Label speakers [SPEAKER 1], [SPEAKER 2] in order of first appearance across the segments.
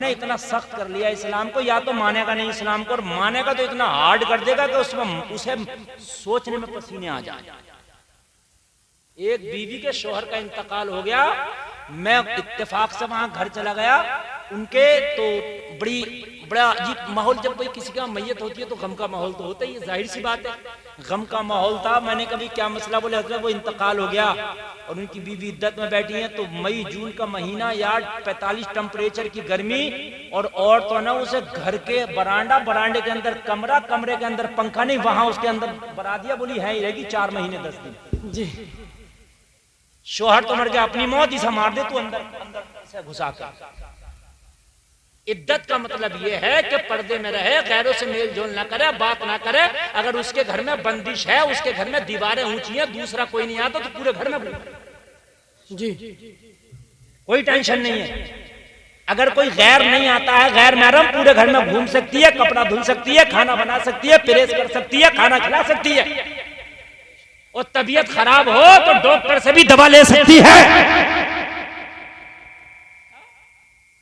[SPEAKER 1] ने इतना सख्त कर लिया इस्लाम को, या तो मानेगा नहीं इस्लाम को, और मानेगा तो इतना हार्ड कर देगा कि उसमें उसे सोचने में पसीने आ जाए। एक बीवी के शोहर का इंतकाल हो गया, मैं इत्तेफाक से वहां घर चला गया उनके, तो बड़ा अजीब माहौल। जब कोई किसी का मैयत होती है तो गम का माहौल तो होता ही है, जाहिर सी बात है, गम का माहौल था। मैंने कभी क्या मसला, बोले हजरत वो इंतकाल हो गया और उनकी बीवी इद्दत में बैठी है, तो मई जून का महीना या 45 टेम्परेचर की गर्मी, और तो ना उसे घर के बरांडे के अंदर कमरा, कमरे के अंदर पंखा नहीं, वहां उसके अंदर बरा दिया। बोली है ही रहेगी 4 महीने 10 दिन जी। शोहर तो मर गया, अपनी मौत इसे मार दे तू अंदर से घुसा कर। इद्दत का मतलब यह है कि पर्दे में रहे, गैरों से मेल जोल ना करे, बात ना करे। अगर उसके घर में बंदिश है, उसके घर में दीवारें ऊंची हैं, दूसरा कोई नहीं आता, तो पूरे घर में जी कोई टेंशन नहीं है। अगर कोई गैर नहीं आता है, गैर महरम, पूरे घर में घूम सकती है, कपड़ा धुल सकती है, खाना बना सकती है, प्रेस कर सकती है, खाना खिला सकती है, और तबीयत खराब हो तो डॉक्टर से भी दवा ले सकती है।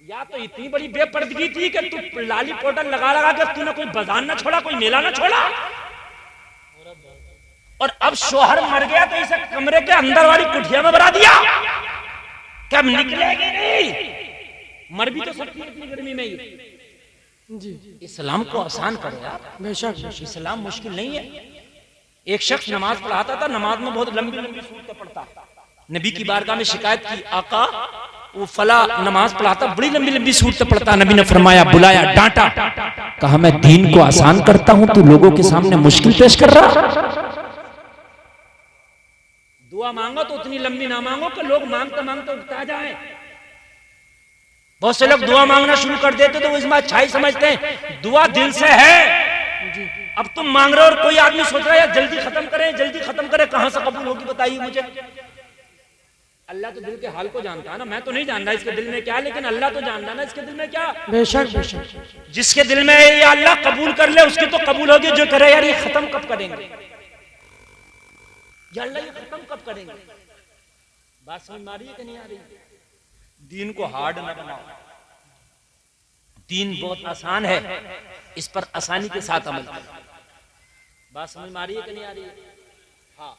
[SPEAKER 1] या तो इतनी बड़ी बेपर्दगी थी कि तू लाली पाउडर लगा के तूने कोई बाजार ना छोड़ा, कोई मेला ना छोड़ा। और अब शोहर मर गया तो इसे कमरे के अंदर वाली कुठिया में भरा दिया, कब निकलेगी नहीं, मर भी तो सकती है इतनी गर्मी में जी। इस्लाम को आसान करो यार, बेशक इस्लाम मुश्किल नहीं है। एक शख्स नमाज पढ़ाता था, नमाज में बहुत लंबी लंबी सूरतें पढ़ता। नबी की बारगाह में शिकायत की, आका वो फला नमाज पढ़ाता, बड़ी लंबी लंबी सूरतें पढ़ता। नबी ने फरमाया, बुलाया, डांटा, कहा मैं दीन को आसान करता हूं, तू लोगों के सामने मुश्किल पेश कर रहा। दुआ मांगो तो उतनी लंबी ना मांगो कि लोग मांगते मांगते उगता जाए। बहुत से लोग दुआ मांगना शुरू कर देते तो वो इसमें अच्छाई समझते हैं, दुआ दिल से है। अब तुम मांग रहे हो और कोई आदमी सोच रहा है जल्दी खत्म करें, जल्दी खत्म करें, कहां से कबूल होगी बताइए मुझे। अल्लाह तो दिल के हाल को जानता है ना, मैं तो नहीं जानता इसके दिल में क्या है, लेकिन अल्लाह तो जानता ना इसके दिल में क्या। बेशक बेशक जिसके दिल में ये अल्लाह कबूल कर ले उसकी तो कबूल होगी। जो करे यार ये खत्म कब करेंगे, या अल्लाह ये खत्म कब करेंगे। बात समझ में आ रही है कि नहीं आ रही। दीन को हार्ड न बनाओ, दीन बहुत आसान है, इस पर आसानी के साथ अमल करो। बात समझ में आ रही है कि नहीं आ रही है। हाँ,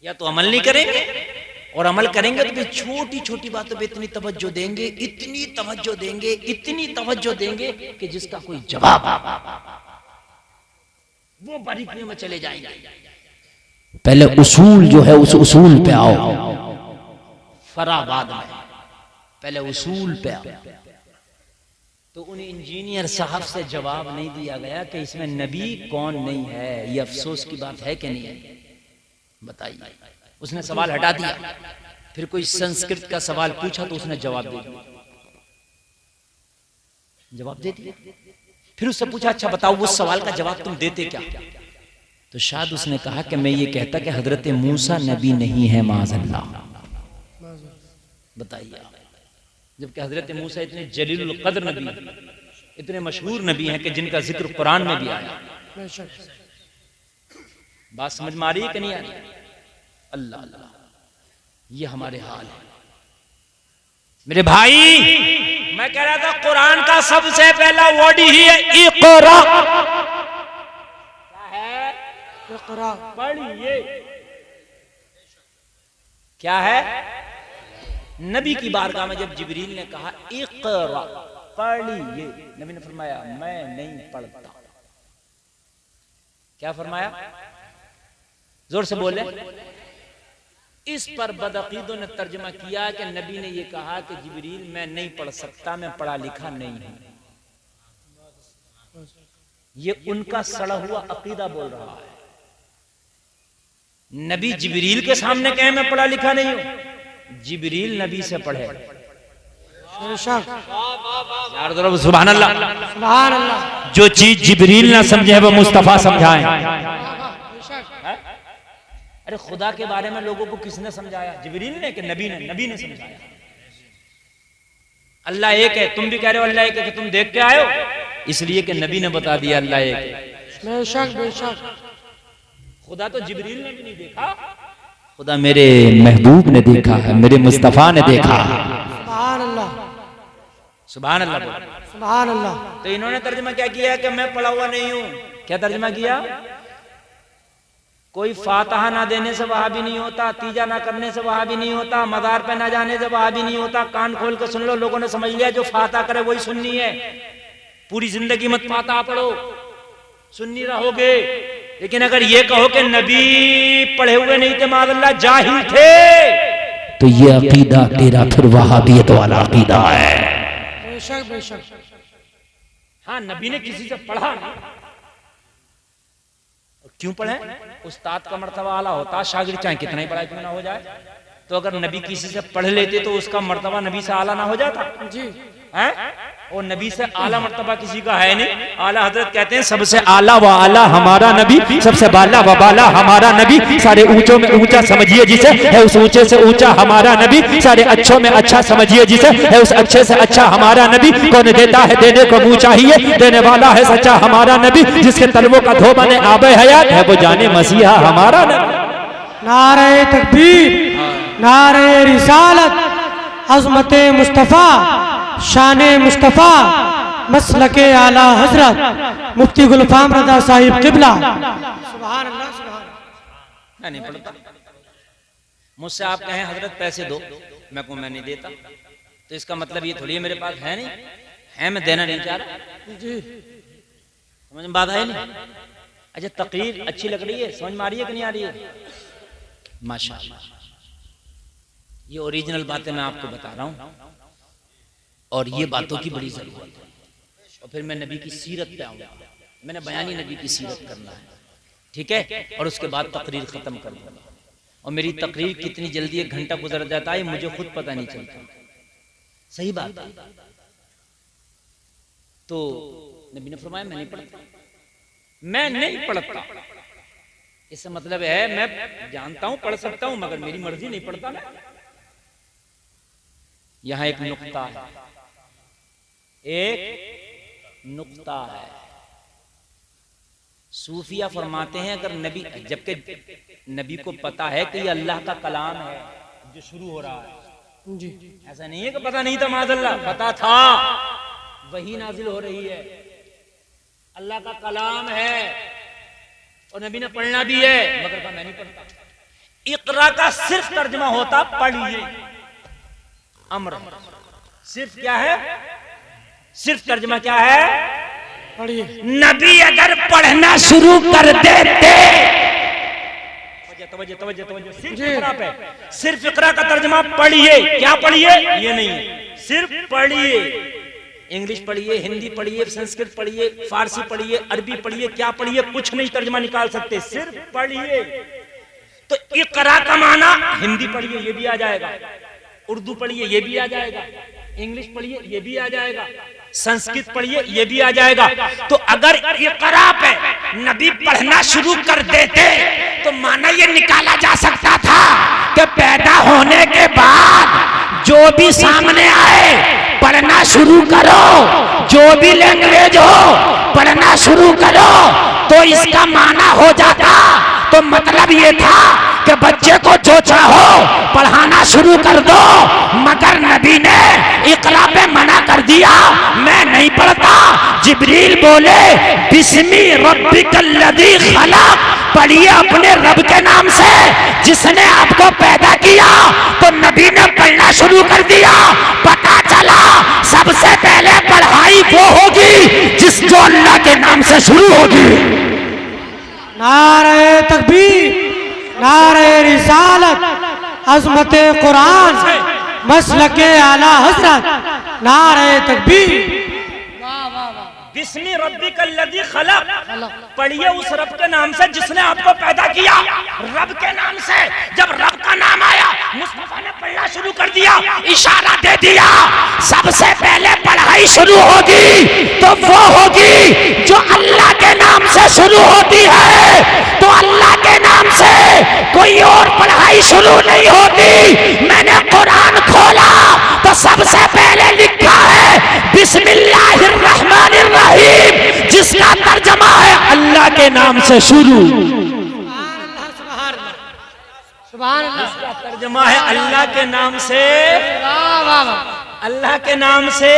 [SPEAKER 1] या तो अमल नहीं करेंगे, और अमल करेंगे तो छोटी छोटी बातों पे इतनी तवज्जो देंगे, इतनी तवज्जो देंगे, इतनी तवज्जो देंगे कि जिसका कोई जवाब, वो बारीकियों में चले जाएंगे। पहले उसूल जो है उस उसूल पे आओ, फराबाद में पहले उसूल पे आओ। तो उन इंजीनियर साहब से जवाब नहीं दिया गया कि इसमें नबी कौन नहीं है। ये अफसोस की बात है कि नहीं है, बताइए। उसने सवाल हटा दिया, फिर कोई संस्कृत का सवाल पूछा तो उसने जवाब दे दिया, जवाब दे दिया। फिर उससे पूछा, अच्छा बताओ उस सवाल का जवाब तुम देते क्या। तो शायद उसने कहा कि मैं ये कहता कि हजरत मूसा नबी नहीं है, माज़अल्लाह। बताइए, जबकि हजरत मूसा इतने जलीलुल कद्र नबी, इतने मशहूर नबी हैं कि जिनका जिक्र कुरान में भी आया। बात समझ में आ रही है कि नहीं आ रही। अल्लाह अल्लाह, ये हमारे हाल है मेरे भाई। मैं कह रहा था कुरान का सबसे पहला वर्ड ही है इक़रा। क्या है? इक़रा, पढ़िए। क्या है? नबी की बारगाह में जब जिब्रील ने कहा इक़रा, पढ़िए, नबी ने फरमाया मैं नहीं पढ़ता। क्या फरमाया? जोर से बोले। इस पर बदअकीदों ने तर्जुमा किया कि नबी ने यह कहा कि जिब्रील मैं नहीं पढ़ सकता, मैं पढ़ा लिखा नहीं हूं। ये उनका सड़ा हुआ अकीदा बोल रहा है। नबी जिब्रील के सामने कहे मैं पढ़ा लिखा नहीं हूं, जिब्रील नबी से पढ़े। सुभान अल्लाह, सुभान अल्लाह। जो चीज जिब्रील ना समझे वो मुस्तफा समझाए। अरे खुदा के बारे में लोगों को किसने समझाया? जिब्रील ने कि नबी ने? नबी ने समझाया। अल्लाह एक है, तुम भी कह रहे हो अल्लाह एक है कि तुम देख के आए हो, इसलिए कि नबी ने बता दिया अल्लाह एक है। बेशक बेशक। खुदा तो जिब्रील ने भी नहीं देखा, खुदा मेरे महबूब ने देखा है, मेरे मुस्तफा ने देखा है। सुभान अल्लाह, सुभान अल्लाह बोलो।
[SPEAKER 2] सुभान अल्लाह।
[SPEAKER 1] तो इन्होंने तर्जुमा क्या किया कि मैं पढ़ा हुआ नहीं हूं। क्या तर्जुमा किया? कोई फातिहा ना देने से वहां भी नहीं होता, तीजा ना करने से वहां भी नहीं होता, मज़ार पे ना जाने से वहां भी नहीं होता। कान खोल कर सुन लो, लोगों ने समझ लिया जो फातिहा करे वही सुन्नी है। पूरी जिंदगी मत फातिहा पढ़ो, सुन्नी रहोगे। लेकिन अगर ये कहो कि नबी पढ़े हुए नहीं थे, माज़अल्लाह जाहिल थे,
[SPEAKER 3] तो ये अकीदा तेरा फिर वहाबियत वाला अकीदा है।
[SPEAKER 2] बेशक बेशक।
[SPEAKER 1] हाँ, नबी ने किसी से पढ़ा नहीं। क्यों पढ़े? उस्ताद का मर्तबा आला होता, शागिर्द चाहे कितना ही पढ़ाई क्यों ना हो जाए। तो अगर नबी किसी से पढ़ लेते तो उसका मर्तबा नबी से आला ना हो जाता
[SPEAKER 2] जी
[SPEAKER 1] हैं? और नबी से आला मर्तबा किसी का है नहीं। आला हजरत कहते हैं सबसे आला व आला हमारा नबी, सबसे बाला व बाला हमारा नबी, सारे ऊंचों में ऊंचा समझिए जिसे, है उस ऊंचे से ऊंचा हमारा नबी, सारे अच्छों में अच्छा समझिए जिसे, है उस अच्छे से अच्छा हमारा नबी। कौन देता है देने को मुंह चाहिए, देने वाला है सच्चा हमारा नबी, जिसके तलवों का धो बने आबे हयात है वो जाने मसीहा हमारा नबी।
[SPEAKER 2] नारे तकबीर, नारे रिसालत, अज़मते मुस्तफ़ा, शाने मुस्तफ़ा, मसलके आला हजरत मुफ्ती गुलफाम रज़ा साहिब किबला। सुभान अल्लाह। सुभान।
[SPEAKER 1] मैं नहीं पढ़ता। मुझसे आप कहें हजरत पैसे दो, मैं कहूं मैं नहीं देता, तो इसका मतलब ये थोड़ी है मेरे पास है नहीं है, मैं देना नहीं चाह रहा
[SPEAKER 2] जी।
[SPEAKER 1] समझ में बात है नहीं? अच्छा, तकरीर अच्छी लग रही है, समझ में आ रही है कि नहीं आ रही है? माशाअल्लाह, ये ओरिजिनल बातें मैं आपको बता रहा हूं और ये बातों की बड़ी जरूरत है। और फिर मैं नबी की सीरत पे आऊंगा। मैंने बयानी नबी की सीरत करना है, ठीक है? और उसके बाद तकरीर खत्म कर दूंगा। और मेरी तकरीर कितनी जल्दी 1 घंटा गुजर जाता है मुझे खुद पता नहीं चलता। सही बात है। तो नबी ने फरमाया मैं नहीं पढ़ता, मैं नहीं पढ़ता। इसका मतलब है मैं जानता हूं, पढ़ सकता हूं, मगर मेरी मर्जी नहीं पढ़ता मैं। यहां एक नुक्ता है, एक नुक्ता है। सूफिया फरमाते हैं अगर नबी, जबकि नबी को पता है कि ये अल्लाह का कलाम है जो शुरू हो रहा है
[SPEAKER 2] जी।
[SPEAKER 1] ऐसा नहीं है कि पता नहीं था, माज़अल्लाह पता था, वही नाजिल हो रही है, अल्लाह का कलाम है और नबी ने पढ़ना भी है, मगर कहा मैं नहीं पढ़ता। इक़रा का सिर्फ तर्जुमा होता पढ़िए, अम्र। सिर्फ क्या है? सिर्फ तर्जुमा क्या है?
[SPEAKER 2] पढ़िए।
[SPEAKER 3] नबी अगर पढ़ना शुरू कर देते,
[SPEAKER 1] तवज्जो, सिर्फ इक़रा पे, सिर्फ इक़रा का तर्जुमा पढ़िए। क्या पढ़िए? ये नहीं है, सिर्फ पढ़िए। इंग्लिश पढ़िए, हिंदी पढ़िए, संस्कृत पढ़िए, फारसी पढ़िए, अरबी पढ़िए, क्या पढ़िए, कुछ नहीं तर्जुमा निकाल सकते, सिर्फ पढ़िए। तो इक़रा का माना हिंदी पढ़िए ये भी आ जाएगा, उर्दू पढ़िए ये भी आ जाएगा, इंग्लिश पढ़िए ये भी आ जाएगा, संस्कृत पढ़िए ये भी आ जाएगा। तो अगर इक़रा पे नबी पढ़ना शुरू कर देते तो माना ये निकाला जा सकता था कि पैदा होने के बाद जो भी सामने आए पढ़ना शुरू करो, जो भी लैंग्वेज हो पढ़ना शुरू करो। तो इसका माना हो जाता, तो मतलब ये था कि बच्चे को जो चाहो पढ़ाना शुरू कर दो। मगर नबी ने इक़रा पे मना कर दिया, मैं नहीं पढ़ता। जिब्रील बोले बिस्मी रब्बिकल्लज़ी खलक़, पढ़िए अपने रब के नाम से जिसने आपको पैदा किया। तो नबी ने पढ़ना शुरू कर दिया। पता चला सबसे पहले पढ़ाई वो होगी जिस जो अल्लाह के नाम से शुरू होगी।
[SPEAKER 2] नारे तकबीर, नारे रिसालत, अज़मते कुरान, मसलके आला हजरत, नारे तकबीर।
[SPEAKER 1] बिस्मी रब्बिकल्लज़ी खलक़, पढ़िए उस रब के नाम से जिसने आपको पैदा किया। रब के नाम से जब रब का नाम आया, मुस्तफा ने पढ़ना शुरू कर दिया,
[SPEAKER 3] इशारा दे दिया सबसे पहले पढ़ाई शुरू होगी तो वो होगी जो अल्लाह के नाम से शुरू होती है। तो अल्लाह के नाम से कोई और पढ़ाई शुरू नहीं होती। मैंने कुरान खोला तो सबसे पहले लिखा है बिस्मिल्लाहिर्रहमानिर्रहीम, जिसका तर्जमा है अल्लाह के नाम से शुरू।
[SPEAKER 2] सुभान सुभान अल्लाह।
[SPEAKER 1] इसका तर्जमा है अल्लाह के नाम से,
[SPEAKER 2] वाह वाह वाह।
[SPEAKER 1] अल्लाह के नाम से,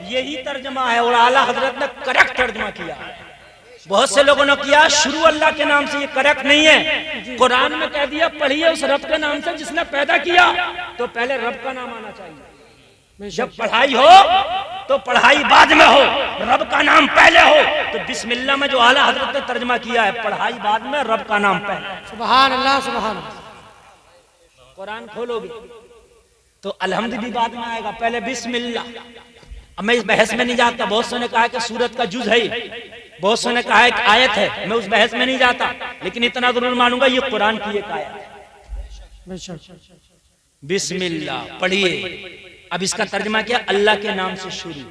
[SPEAKER 1] यही तर्जमा है। और आला हजरत ने करेक्ट तर्जमा किया। बहुत से लोगों ने किया शुरू अल्लाह के नाम से, ये करेक्ट नहीं है। कुरान में कह दिया पढ़िए उस रब के नाम से जिसने पैदा किया, तो पहले रब का नाम आना चाहिए। जब पढ़ाई हो तो पढ़ाई बाद में हो, रब का नाम पहले हो। तो बिस्मिल्लाह में जो आला हजरत ने तर्जमा किया है, पढ़ाई बाद में, रब का नाम पहले।
[SPEAKER 2] सुभान अल्लाह सुभान अल्लाह।
[SPEAKER 1] कुरान खोलोगे तो अल्हम्द भी बाद में आएगा, पहले बिस्मिल्लाह। अब मैं इस बहस में नहीं जाता। बहुत सौ ने कहा कि सूरत का जुज है, बहुत सौ ने कहा एक आयत है, मैं उस बहस में नहीं जाता। लेकिन इतना जरूर मानूंगा ये कुरान की एक आयत है। बिस्मिल्लाह पढ़िए। अब इसका तर्जमा किया अल्लाह के नाम से शुरू।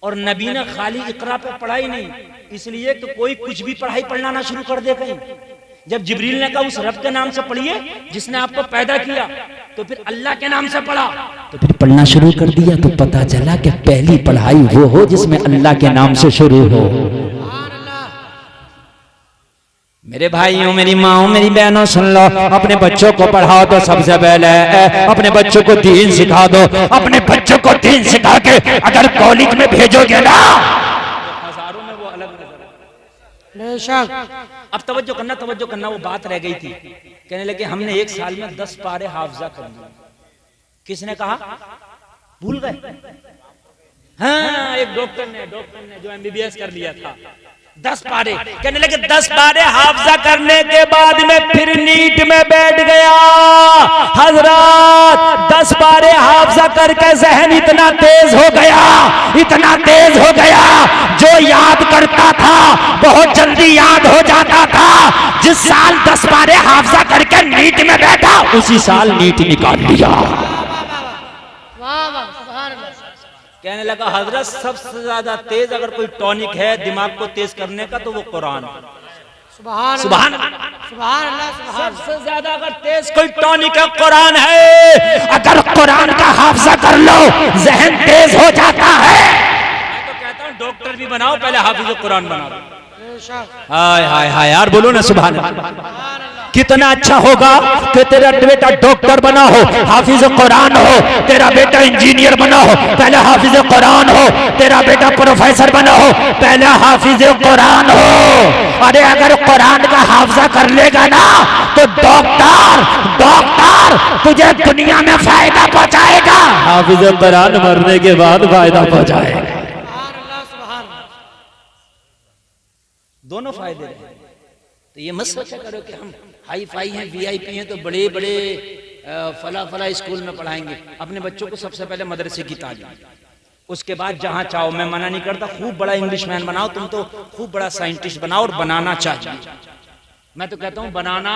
[SPEAKER 1] और नबी ने खाली इकरा पे पढ़ाई नहीं, इसलिए कि कोई कुछ भी पढ़ाई पढ़ना शुरू कर दे कहीं। जब जिब्रील ने कहा उस रब के नाम से पढ़िए जिसने आपको पैदा किया, तो फिर अल्लाह के नाम से पढ़ा,
[SPEAKER 3] तो फिर पढ़ना शुरू कर दिया। तो पता चला कि पहली पढ़ाई वो हो जिसमें अल्लाह के नाम से शुरू हो। मेरे भाइयों, मेरी माओ, मेरी बहनों, सुन लो। अपने बच्चों को पढ़ाओ तो सबसे पहले अपने बच्चों को दीन सिखा दो। अपने बच्चों को दीन सिखा के अगर कॉलेज में भेजोगे ना,
[SPEAKER 1] हजारों में वो अलग नजर।
[SPEAKER 2] बेशक।
[SPEAKER 1] अब तवज्जो करना, वो बात रह गई थी। कहने लगे हमने एक साल में 10 पारे हाफजा कर लिए। किसने कहा? भूल गए? हाँ, एक डॉक्टर ने जो MBBS कर लिया था, 10 पारे। कहने लगे 10 पारे हाफजा करने के बाद में फिर नीट में बैठ गया। हजरत 10 पारे हाफजा करके जहन इतना तेज हो गया, इतना तेज हो गया, जो याद करता था बहुत जल्दी याद हो जाता था। जिस साल 10 पारे हाफजा करके नीट में बैठा, उसी साल नीट निकाल लिया।
[SPEAKER 2] वाह वाह सुभान अल्लाह।
[SPEAKER 1] कहने लगा हजरत सबसे ज्यादा तेज अगर कोई टॉनिक है दिमाग को तेज करने का तो वो कुरान।
[SPEAKER 2] सुभान
[SPEAKER 1] सुभान
[SPEAKER 2] सुभान अल्लाह सुभान।
[SPEAKER 1] सबसे ज्यादा अगर तेज कोई टॉनिक है कुरान है।
[SPEAKER 3] अगर कुरान का हाफजा कर लो जहन तेज हो जाता है।
[SPEAKER 1] मैं तो कहता हूँ डॉक्टर भी बनाओ, पहले हाफिज कुरान बना दो।
[SPEAKER 2] बेशक।
[SPEAKER 3] हाय हाय हाय यार, बोलो ना सुभान अल्लाह। कितना अच्छा होगा कि तेरा बेटा डॉक्टर बना हो, हाफिज कुरान हो। तेरा बेटा इंजीनियर बना हो, पहले हाफिज कुरान हो। तेरा बेटा प्रोफेसर बना हो, पहले हाफिज कुरान हो। अरे अगर कुरान का हाफजा कर लेगा ना तो डॉक्टर तुझे दुनिया में फायदा पहुंचाएगा, हाफिज कुरान मरने के बाद फायदा पहुंचाएगा।
[SPEAKER 2] सुभान अल्लाह सुभान।
[SPEAKER 1] दोनों फायदे रहे। तो ये मत सोचा करो कि हम हाई फाई हैं, VIP हैं, तो बड़े बड़े फला स्कूल में पढ़ाएंगे। अपने बच्चों को सबसे पहले मदरसे की तालीम, उसके बाद जहां चाहो। मैं मना नहीं करता, खूब बड़ा इंग्लिशमैन बनाओ, तुम तो खूब बड़ा साइंटिस्ट बनाओ, और बनाना चाहिए। मैं तो कहता हूं बनाना